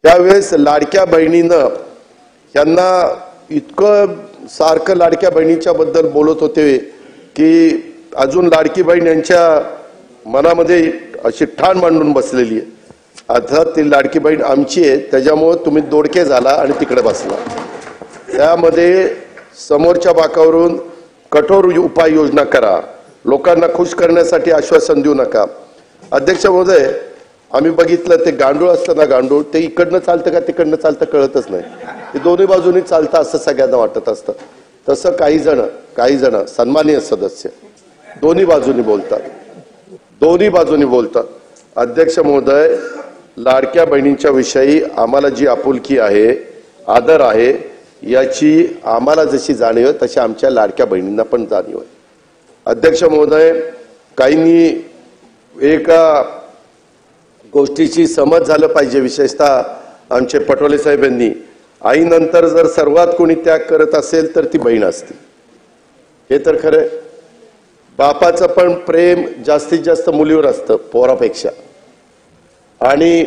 त्यावेळेस लाडक्या बहिणीनं यांना इतकं सारखं लाडक्या बहिणीच्या बद्दल बोलत होते की अजून लाडकी बहीण यांच्या मनामध्ये अशी ठाण मांडून बसलेली आहे. आता ती लाडकी बहीण आमची आहे, त्याच्यामुळे तुम्ही दोडके झाला आणि तिकडे बसला. त्यामध्ये समोरच्या बाकावरून कठोर उपाययोजना करा, लोकांना खुश करण्यासाठी आश्वासन देऊ नका. अध्यक्ष महोदय, आम्ही बघितलं ते गांडूळ असतं ना, गांडूळ ते इकडनं चालतं का तिकडनं चालतं कळतच नाही, ते दोन्ही बाजूनी चालतं असं सगळ्यांना वाटत असतं. तसं काही जण सन्माननीय सदस्य दोन्ही बाजूनी बोलतात. अध्यक्ष महोदय, लाडक्या बहिणींच्या विषयी आम्हाला जी आपुलकी आहे, आदर आहे, याची आम्हाला जशी जाणीव आहे तशी आमच्या लाडक्या बहिणींना पण जाणीव आहे. अध्यक्ष महोदय, काहींनी एका गोष्टीची समज झालं पाहिजे, विशेषतः आमचे पटोले साहेब यांनी, आईनंतर जर सर्वात कोणी त्याग करत असेल तर ती बहीण असते. हे तर खरं. बापाचं पण प्रेम जास्तीत जास्त मुलीवर असतं पोरापेक्षा, आणि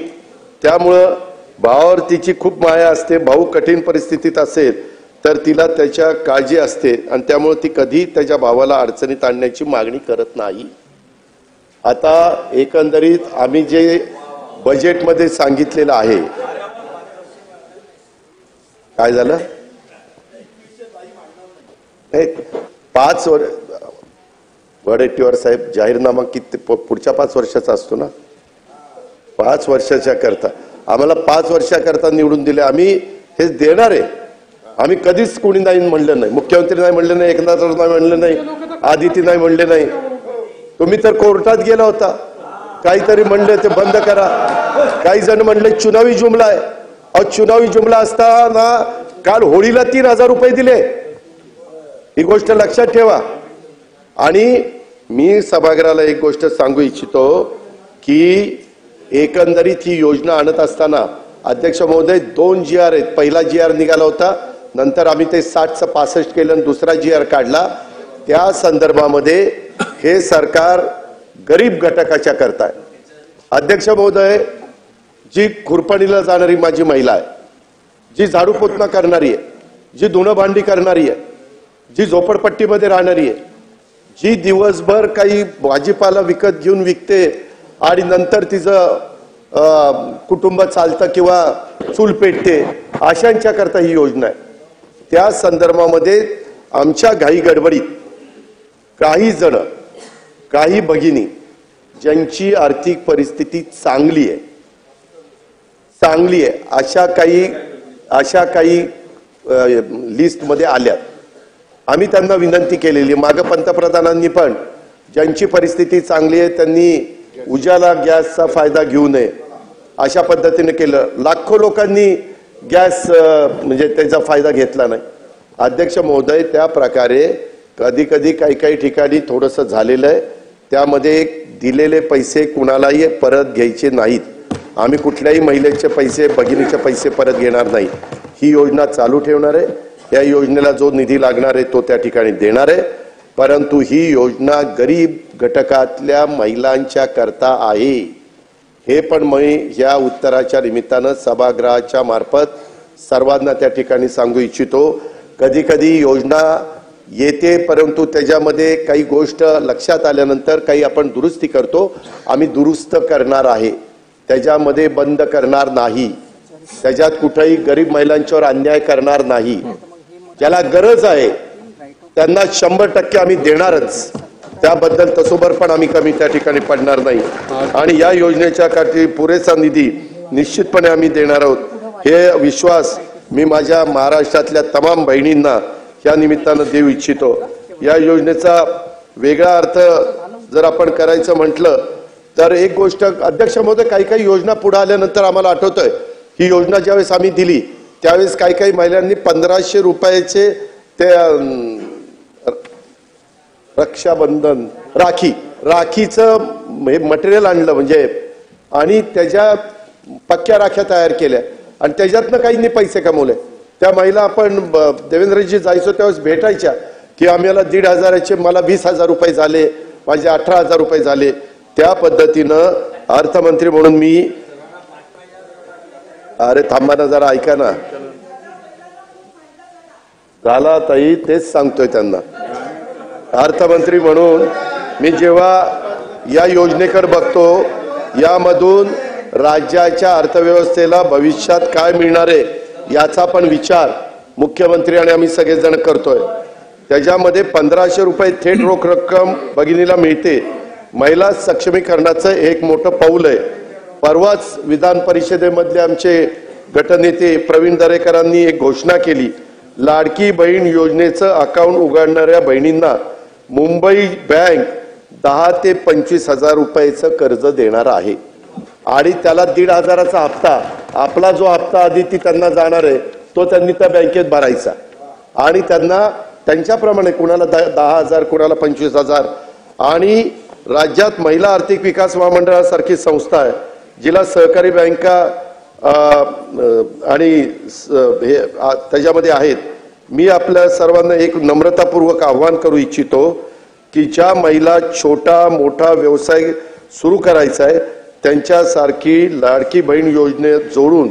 त्यामुळं भावावर तिची खूप माया असते. भाऊ कठीण परिस्थितीत असेल तर तिला त्याच्या काळजी असते, आणि त्यामुळे ती कधी त्याच्या भावाला अडचणीत आणण्याची मागणी करत नाही. आता एकंदरीत आम्ही जे बजेटमध्ये सांगितलेलं आहे, काय झालं, 5 वर्ष वडेट्टीवार साहेब, जाहीरनामा किती पुढच्या 5 वर्षाचा असतो ना, 5 वर्षाच्या करता आम्हाला 5 वर्षाकरता निवडून दिले. आम्ही हे देणार आहे. आम्ही कधीच कोणी नाही म्हणलं नाही, मुख्यमंत्री नाही म्हणले नाही, एकनाथ नाही म्हणले नाही, आदिती नाही म्हणले नाही. तुम्ही तर कोर्टात गेला होता, काहीतरी म्हणले ते बंद करा. काही जण म्हणले चुनावी जुमला आहे. अहो, चुनावी जुमला असताना काल होळीला 3000 रुपये दिले, ही गोष्ट लक्षात ठेवा. आणि मी सभागृहाला एक गोष्ट सांगू इच्छितो की एकंदरीत ही योजना आणत असताना अध्यक्ष महोदय 2 GR आहेत. पहिला GR निघाला होता, नंतर आम्ही ते 60चं 65 केलं आणि दुसरा GR काढला. त्या संदर्भामध्ये हे सरकार गरीब घटकाच्या करताय. अध्यक्ष महोदय, जी खुरपणीला जाणारी माझी महिला आहे, जी झाडू पोतना करणारी आहे, जी धुणं भांडी करणारी आहे, जी झोपडपट्टीमध्ये राहणारी आहे, जी दिवसभर काही भाजीपाला विकत घेऊन विकते आणि नंतर तिचं कुटुंब चालतं किंवा चूल पेटते, अशांच्या करता ही योजना आहे. त्या संदर्भामध्ये आमच्या घाई गडबडीत काही भगिनी ज्यांची आर्थिक परिस्थिती चांगली आहे, अशा काही लिस्टमध्ये आल्यात. आम्ही त्यांना विनंती केलेली, मागे पंतप्रधानांनी पण ज्यांची परिस्थिती चांगली आहे त्यांनी उजाला गॅसचा फायदा घेऊ नये अशा पद्धतीने केलं. लाखो लोकांनी गॅस म्हणजे त्याचा फायदा घेतला नाही. अध्यक्ष महोदय, त्या प्रकारे कधी काही ठिकाणी थोडंसं झालेलं आहे. त्यामध्ये दिलेले पैसे कुणालाही परत घ्यायचे नाहीत. आम्ही कुठल्याही महिलेचे पैसे, भगिनीचे पैसे परत घेणार नाही. ही योजना चालू ठेवणार आहे. या योजनेला जो निधी लागणार आहे तो त्या ठिकाणी देणार आहे. परंतु ही योजना गरीब घटकातल्या महिलांच्या करता आहे. हे पण मी या उत्तराच्या निमित्तानं सभागृहाच्या मार्फत सर्वांना त्या ठिकाणी सांगू इच्छितो. कधी योजना येते, परंतु त्याच्यामध्ये काही गोष्ट लक्षात आल्यानंतर काही आपण दुरुस्ती करतो. आम्ही दुरुस्त करणार आहे, त्याच्यामध्ये बंद करणार नाही. त्याच्यात कुठेही गरीब महिलांच्यावर अन्याय करणार नाही. ज्याला गरज आहे त्यांना 100% आम्ही देणारच. त्याबद्दल तसोबर पण आम्ही कमी त्या ठिकाणी पडणार नाही. आणि या योजनेच्या साठी पुरेसा निधी निश्चितपणे आम्ही देणार आहोत. हे विश्वास मी माझ्या महाराष्ट्रातल्या तमाम बहिणींना या निमित्तानं देऊ इच्छितो. या योजनेचा वेगळा अर्थ जर आपण करायचं म्हटलं तर एक गोष्ट अध्यक्ष महोदय, काही योजना पुढे आल्यानंतर आम्हाला आठवतंय ही योजना ज्यावेळेस आम्ही दिली त्यावेळेस काही महिलांनी 1500 रुपयाचे ते रक्षाबंधन राखीचं मटेरियल आणलं म्हणजे, आणि त्याच्या पक्क्या राख्या तयार केल्या आणि त्याच्यातनं काहींनी पैसे कमवले. त्या महिला आपण देवेंद्रजी जायचो त्यावेळेस भेटायच्या की आम्हाला 1500चे मला 20,000 रुपये झाले, माझे 18,000 रुपये झाले. त्या पद्धतीनं अर्थमंत्री म्हणून मी अरे थांबा ना जरा, ऐका ना. झाला ताई, तेच सांगतोय त्यांना. अर्थमंत्री म्हणून मी जेव्हा या योजनेकडे बघतो, यामधून राज्याच्या अर्थव्यवस्थेला भविष्यात काय मिळणार आहे याचा पण विचार मुख्यमंत्री आणि आम्ही सगळेजण करतोय. त्याच्यामध्ये 1500 रुपये थेट रोख रक्कम भगिनीला मिळते. महिला सक्षमीकरणाचं एक मोठं पाऊल आहे. परवाच विधान परिषदेमधले आमचे गटनेते प्रवीण दरेकरांनी एक घोषणा केली. लाडकी बहीण योजनेचं अकाउंट उघडणाऱ्या बहिणींना मुंबई बँक 10 ते 25 हजार रुपयाचं कर्ज देणार आहे आणि त्याला 1,500चा हप्ता, आपला जो हप्ता आधी ती त्यांना जाणार आहे तो त्यांनी त्या बँकेत भरायचा आणि त्यांना त्यांच्याप्रमाणे कुणाला 10,000 कुणाला 25,000. आणि राज्यात महिला आर्थिक विकास महामंडळासारखी संस्था आहे जिला सहकारी बँका आणि हे त्याच्यामध्ये आहेत. मी आपल्या सर्वांना एक नम्रतापूर्वक आव्हान करू इच्छितो की ज्या महिला छोटा मोठा व्यवसाय सुरू करायचा आहे त्यांच्यासारखी लाडकी बहीण योजनेत जोडून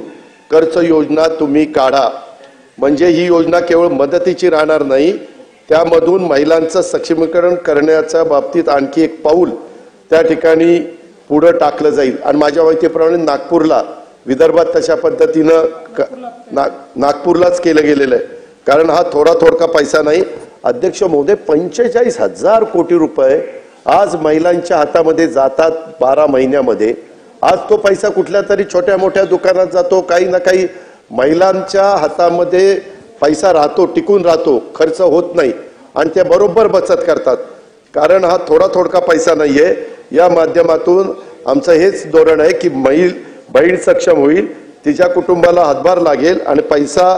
कर्ज योजना तुम्ही काढा. म्हणजे ही योजना केवळ मदतीची राहणार नाही, त्यामधून महिलांचं सक्षमीकरण करण्याच्या बाबतीत आणखी एक पाऊल त्या ठिकाणी पुढे टाकलं जाईल. आणि माझ्या माहितीप्रमाणे नागपूरला, विदर्भात तशा पद्धतीनं नागपूरलाच केलं गेलेलं आहे. कारण हा थोडका पैसा नाही. अध्यक्ष महोदय, 45,000 कोटी रुपये आज महिलांच्या हातामध्ये जातात 12 महिन्यामध्ये. आज तो पैसा कुठल्या तरी छोट्या मोठ्या दुकानात जातो, काही ना काही महिलांच्या हातामध्ये पैसा राहतो, टिकून राहतो, खर्च होत नाही आणि ते बरोबर बचत करतात. कारण हा थोडका पैसा नाहीये. या माध्यमातून आमचं हेच धोरण आहे की बहीण सक्षम होईल, तिच्या कुटुंबाला हातभार लागेल आणि पैसा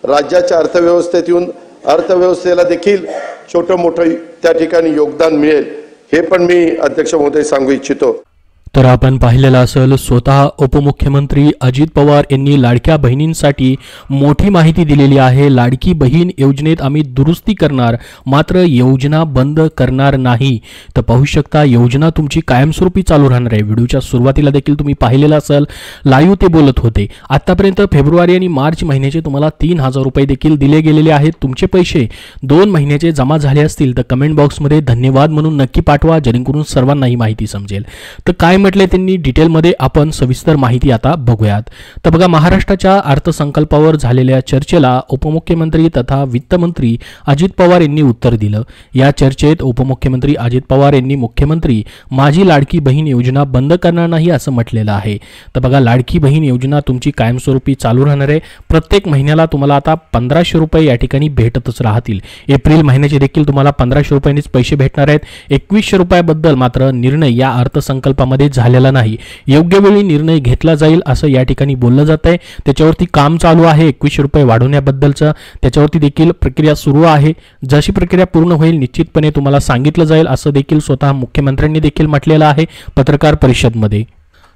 राज्याच्या अर्थव्यवस्थेत येऊन अर्थव्यवस्थेला देखील छोटं मोठं त्या ठिकाणी योगदान मिळेल, हे पण मी अध्यक्ष महोदय सांगू इच्छितो. तर आपण पाहिलेलं असेल, स्वतः उपमुख्यमंत्री अजित पवार यांनी लाडक्या बहिणींसाठी मोठी माहिती दिलेली आहे. लाडकी बहीण योजनेत आम्ही दुरुस्ती करणार, मात्र योजना बंद करणार नाही. तर पाहू शकता, योजना तुमची कायमस्वरूपी चालू राहणार आहे. व्हिडिओच्या सुरुवातीला देखील तुम्ही पाहिलेलं असेल, लाईव्ह ते बोलत होते. आतापर्यंत फेब्रुवारी आणि मार्च महिन्याचे तुम्हाला 3,000 रुपये देखील दिले गेलेले आहेत. तुमचे पैसे 2 महिन्याचे जमा झाले असतील तर कमेंट बॉक्समध्ये धन्यवाद म्हणून नक्की पाठवा, जेणेकरून सर्वांना ही माहिती समजेल. तर काय म्हटले त्यांनी डिटेलमध्ये आपण सविस्तर माहिती आता बघूयात. तर बघा, महाराष्ट्राच्या अर्थसंकल्पावर झालेल्या चर्चेला उपमुख्यमंत्री तथा वित्तमंत्री अजित पवार यांनी उत्तर दिलं. या चर्चेत उपमुख्यमंत्री अजित पवार यांनी मुख्यमंत्री माझी लाडकी बहीण योजना बंद करणार नाही असं म्हटलेलं आहे. तर बघा, लाडकी बहीण योजना तुमची कायमस्वरूपी चालू राहणार आहे. प्रत्येक महिन्याला तुम्हाला आता 1,500 रुपये या ठिकाणी भेटतच राहतील. एप्रिल महिन्याचे देखील तुम्हाला 1,500 रुपयांनीच पैसे भेटणार आहेत. 2,100 रुपयाबद्दल मात्र निर्णय या अर्थसंकल्पामध्ये झालेला नाही. योग्य वेळी निर्णय घेतला जाईल असं या ठिकाणी बोललं जात आहे. त्याच्यावरती काम चालू आहे. 2,100 रुपये वाढवण्याबद्दलचं त्याच्यावरती देखील प्रक्रिया सुरू आहे. जशी प्रक्रिया पूर्ण होईल निश्चितपणे तुम्हाला सांगितलं जाईल असं देखील स्वतः मुख्यमंत्र्यांनी देखील म्हटलेलं आहे पत्रकार परिषदेमध्ये.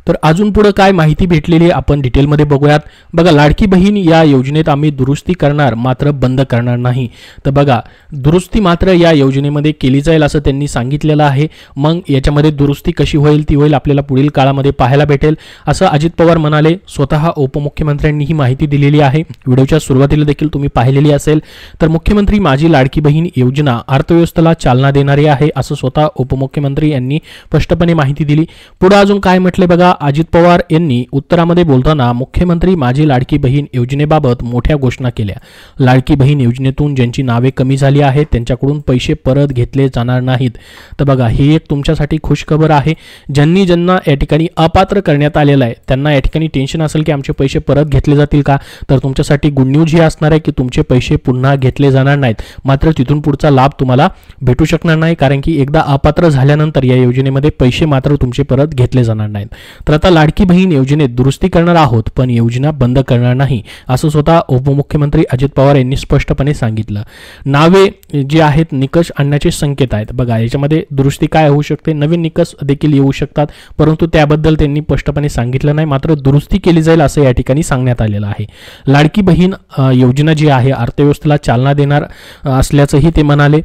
तर अजून पुढे काय माहिती भेटलेली आहे आपण डिटेलमध्ये बघूयात. बघा, लाडकी बहीण या योजनेत आम्ही दुरुस्ती करणार, मात्र बंद करणार नाही. तर बघा, दुरुस्ती मात्र या योजनेमध्ये केली जाईल असं त्यांनी सांगितलेलं आहे. मग याच्यामध्ये दुरुस्ती कशी होईल ती होईल आपल्याला पुढील काळामध्ये पाहायला भेटेल असं अजित पवार म्हणाले. स्वतः उपमुख्यमंत्र्यांनी ही माहिती दिलेली आहे. व्हिडिओच्या सुरुवातीला देखील तुम्ही पाहिलेली असेल. तर मुख्यमंत्री माझी लाडकी बहीण योजना अर्थव्यवस्थेला चालना देणारी आहे असं स्वतः उपमुख्यमंत्री यांनी स्पष्टपणे माहिती दिली. पुढे अजून काय म्हटले बघा, अजित पवार यांनी उत्तरामध्ये बोलताना मुख्यमंत्री माझी लाडकी बहीण योजनेबाबत मोठ्या घोषणा केल्या. लाडकी बहीण योजनेतून ज्यांची नावे कमी झाली आहेत त्यांच्याकडून पैसे परत घेतले जाणार नाहीत. तर बघा, ही एक तुमच्यासाठी खुशखबर आहे. ज्यांना या ठिकाणी अपात्र करण्यात आलेलं आहे त्यांना या ठिकाणी टेन्शन असेल की आमचे पैसे परत घेतले जातील का, तर तुमच्यासाठी गुड न्यूज ही असणार आहे की तुमचे पैसे पुन्हा घेतले जाणार नाहीत. मात्र तिथून पुढचा लाभ तुम्हाला भेटू शकणार नाही, कारण की एकदा अपात्र झाल्यानंतर या योजनेमध्ये पैसे मात्र तुमचे परत घेतले जाणार नाहीत. तर आता लाडकी बहीण योजनेत दुरुस्ती करणार आहोत पण योजना बंद करणार नाही असं स्वतः उपमुख्यमंत्री अजित पवार यांनी स्पष्टपणे सांगितलं. नावे जे आहेत निकष आणण्याचे संकेत आहेत. बघा, याच्यामध्ये दुरुस्ती काय होऊ शकते, नवीन निकष देखील येऊ शकतात, परंतु त्याबद्दल त्यांनी स्पष्टपणे सांगितलं नाही. मात्र दुरुस्ती केली जाईल असं या ठिकाणी सांगण्यात आलेलं आहे. लाडकी बहीण योजना जी आहे अर्थव्यवस्थेला चालना देणार असल्याचंही ते म्हणाले.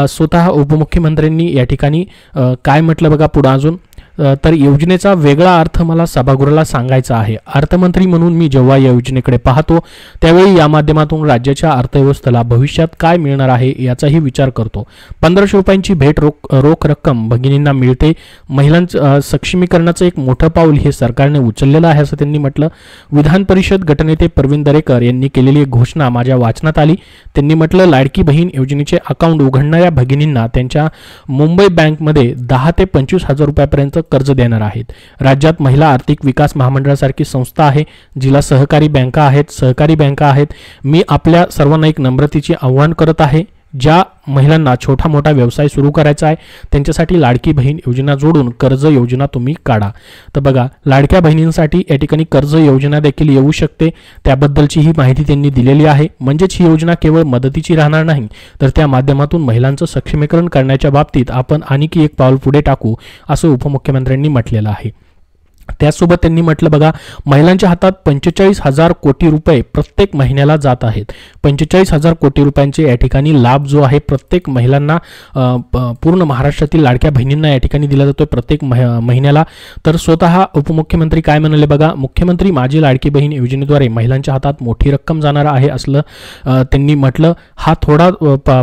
स्वतः उपमुख्यमंत्र्यांनी या ठिकाणी काय म्हटलं बघा पुढे अजून, तर योजनेचा वेगळा अर्थ मला सभागृहाला सांगायचा आहे. अर्थमंत्री म्हणून मी जेव्हा या योजनेकडे पाहतो त्यावेळी या माध्यमातून राज्याच्या अर्थव्यवस्थेला भविष्यात काय मिळणार आहे याचाही विचार करतो. 1500 रुपयांची भेट रोख रक्कम भगिनींना मिळते. महिलांचं सक्षमीकरणाचं एक मोठं पाऊल हे सरकारने उचललेलं आहे असं त्यांनी म्हटलं. विधान परिषद गटनेते प्रवीण दरेकर यांनी केलेली एक घोषणा माझ्या वाचनात आली. त्यांनी म्हटलं, लाडकी बहीण योजनेचे अकाउंट उघडणाऱ्या भगिनींना त्यांच्या मुंबई बँकमध्ये 10 ते 25 हजार रुपयापर्यंत कर्ज देणार आहेत. राज्यात महिला आर्थिक विकास महामंडळासारखी संस्था आहे जिला सहकारी बँका आहेत. मी आपल्या सर्वांना एक नम्रतेचे आव्हान करत आहे. ज्या महिलांना छोटा मोठा व्यवसाय सुरू करायचा आहे त्यांच्यासाठी लाडकी बहीण योजना जोडून कर्ज योजना तुम्ही काढा. तर बघा, लाडक्या बहिणींसाठी या ठिकाणी कर्ज योजना देखील येऊ शकते. त्याबद्दलची ही माहिती त्यांनी दिलेली आहे. म्हणजेच ही योजना केवळ मदतीची राहणार नाही तर त्या माध्यमातून महिलांचं सक्षमीकरण करण्याच्या बाबतीत आपण आणखी एक पाऊल पुढे टाकू असं उपमुख्यमंत्र्यांनी म्हटलेलं आहे. त्यासोबत त्यांनी म्हटलं, बघा, महिलांच्या हातात 45,000 कोटी रुपये प्रत्येक महिन्याला जात आहेत. 45,000 कोटी रुपयांचे या ठिकाणी लाभ जो आहे प्रत्येक महिलांना पूर्ण महाराष्ट्रातील लाडक्या बहिणींना या ठिकाणी दिला जातोय प्रत्येक महिन्याला. तर स्वतः उपमुख्यमंत्री काय म्हणाले बघा, मुख्यमंत्री माझी लाडकी बहीण योजनेद्वारे महिलांच्या हातात मोठी रक्कम जाणार आहे असलं त्यांनी म्हटलं. हा थोडा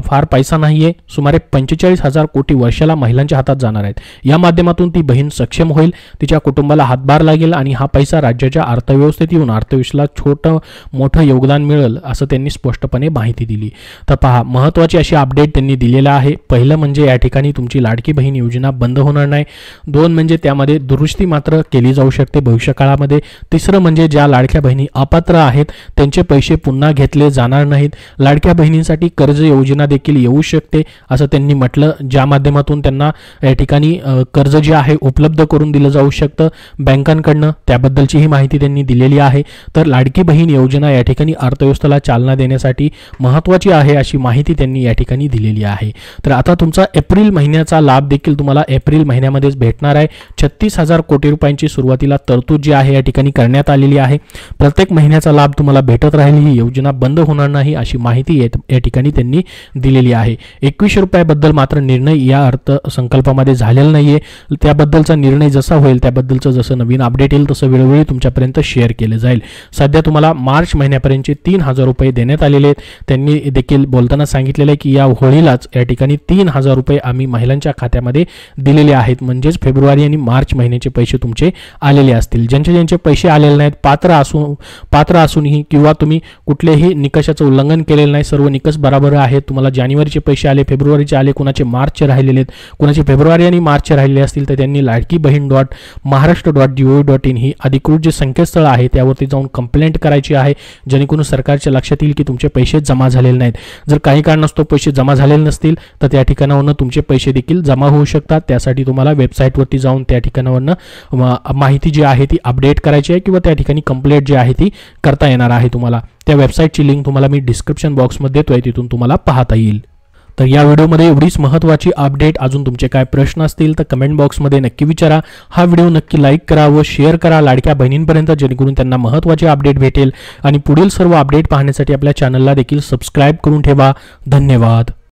फार पैसा नाहीये, सुमारे 45,000 कोटी वर्षाला महिलांच्या हातात जाणार आहेत. या माध्यमातून ती बहीण सक्षम होईल, तिच्या कुटुंबाला हातभार लागेल आणि हा पैसा राज्याच्या अर्थव्यवस्थेत येऊन अर्थव्यवस्थेला छोटं मोठं योगदान मिळेल असं त्यांनी स्पष्टपणे माहिती दिली. तर पहा, महत्त्वाची अशी अपडेट त्यांनी दिलेला आहे. पहिलं म्हणजे या ठिकाणी तुमची लाडकी बहीण योजना बंद होणार नाही. 2 म्हणजे त्यामध्ये दुरुस्ती मात्र केली जाऊ शकते भविष्यकाळामध्ये. तिसरं म्हणजे ज्या लाडक्या बहिणी अपात्र आहेत त्यांचे पैसे पुन्हा घेतले जाणार नाहीत. लाडक्या बहिणींसाठी कर्ज योजना देखील येऊ शकते असं त्यांनी म्हटलं, ज्या माध्यमातून त्यांना या ठिकाणी कर्ज जे आहे उपलब्ध करून दिलं जाऊ शकतं बँकांकडनं. त्याबद्दलची ही माहिती त्यांनी दिलेली आहे. तर लाडकी बहीण योजना या ठिकाणी अर्थव्यवस्थेला चालना देण्यासाठी महत्त्वाची आहे अशी माहिती त्यांनी या ठिकाणी दिलेली आहे. तर आता तुमचा एप्रिल महिन्याचा लाभ देखील तुम्हाला एप्रिल महिन्यामध्येच भेटणार आहे. 36,000 कोटी रुपयांची सुरुवातीला तरतूद जी आहे या ठिकाणी करण्यात आलेली आहे. प्रत्येक महिन्याचा लाभ तुम्हाला भेटत राहील. ही योजना बंद होणार नाही अशी माहिती या ठिकाणी त्यांनी दिलेली आहे. 21 रुपयाबद्दल मात्र निर्णय या अर्थसंकल्पामध्ये झालेला नाहीये. त्याबद्दलचा निर्णय जसा होईल त्याबद्दलचं जसं नवीन अपडेट येईल तसं वेळोवेळी तुमच्यापर्यंत शेअर केले जाईल. सध्या तुम्हाला मार्च महिन्यापर्यंतचे 3,000 रुपये देण्यात आलेले आहेत. त्यांनी देखील बोलताना सांगितलेलं आहे की या होळीलाच या ठिकाणी 3,000 रुपये आम्ही महिलांच्या खात्यामध्ये दिलेले आहेत. म्हणजेच फेब्रुवारी आणि मार्च महिन्याचे पैसे तुमचे आलेले असतील. ज्यांचे पैसे आलेले नाहीत, पात्र असूनही किंवा तुम्ही कुठल्याही निकषाचं उल्लंघन केलेलं नाही, सर्व निकष बरोबर आहेत, तुम्हाला जानेवारीचे पैसे आले, फेब्रुवारीचे आले, कुणाचे मार्चचे राहिलेले आहेत, कुणाचे फेब्रुवारी आणि मार्चचे राहिलेले असतील तर त्यांनी लाडकी बहीण .महाराष्ट्र.gov.in ही अधिकृत जे संकेतस्थळ आहे त्यावरती जाऊन कंप्लेंट करायची आहे, जेणेकरून सरकारच्या लक्षात येईल की तुमचे पैसे जमा झालेले नाहीत. जर काही कारणास्तव पैसे जमा झालेले नसतील तर त्या ठिकाणावरून तुमचे पैसे देखील जमा होऊ शकतात. त्यासाठी तुम्हाला वेबसाईटवरती जाऊन त्या ठिकाणावरून माहिती जी आहे ती अपडेट करायची आहे किंवा त्या ठिकाणी कंप्लेंट जी आहे ती करता येणार आहे. तुम्हाला त्या वेबसाईटची लिंक तुम्हाला मी डिस्क्रिप्शन बॉक्समध्ये देतोय, तिथून तुम्हाला पाहता येईल. तर या व्हिडिओमध्ये एवढीच महत्त्वाची अपडेट. अजून तुमचे काय प्रश्न असतील तर कमेंट बॉक्समध्ये नक्की विचारा. हा व्हिडिओ नक्की लाईक करा व शेअर करा लाडक्या बहिणींपर्यंत, जेणेकरून त्यांना महत्त्वाचे अपडेट भेटेल. आणि पुढील सर्व अपडेट पाहण्यासाठी आपल्या चॅनलला देखील सबस्क्राईब करून ठेवा. धन्यवाद.